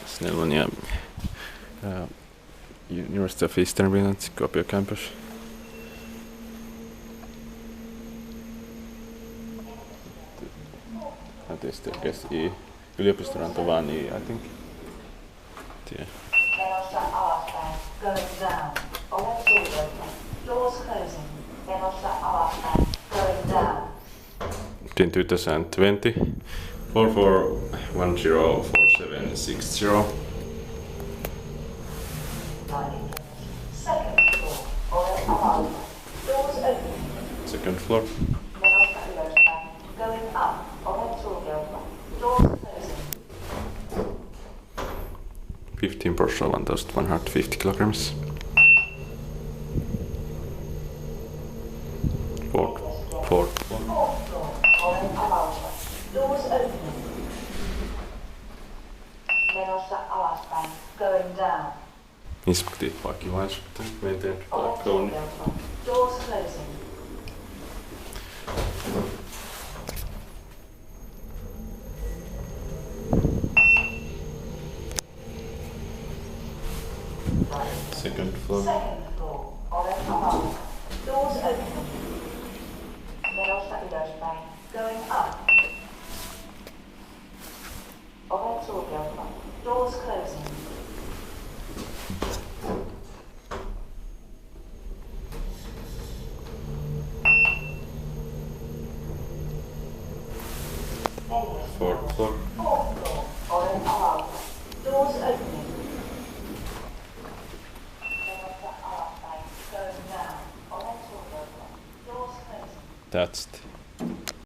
Snellmania, University of Eastern Finland, Kuopio campus. This staircase I. Yliopistonranta vaan I think. Yeah. Menossa alaspäin, going down. Ovet sulkeutuvat. Doors closing. Menossa alaspäin, going down. In 2020, 44104760. Second floor. Ovet avautuvat. Doors open. Second floor. Menossa ylöspäin, going up. Ovet sulkeutuvat. Doors closing. 15 Porsche 1150 kilograms. Fourth floor. Fourth floor. Ovet avautuvat. Doors open. Menossa alaspäin, going down. Inspektiivt paikkivaisuutta. Maintained by Ovet Kone. sulkeutuvat. Doors closing. Second floor. Second floor. Ovet avautuvat. Doors open. Menossa ylöspäin. Going up. Ovet sulkeutuvat. Doors closing. Fourth floor. Fourth floor. Ovet avautuvat. Doors opening. Menossa alaspäin. Going down. Ovet sulkeutuvat. Doors closing. That's it.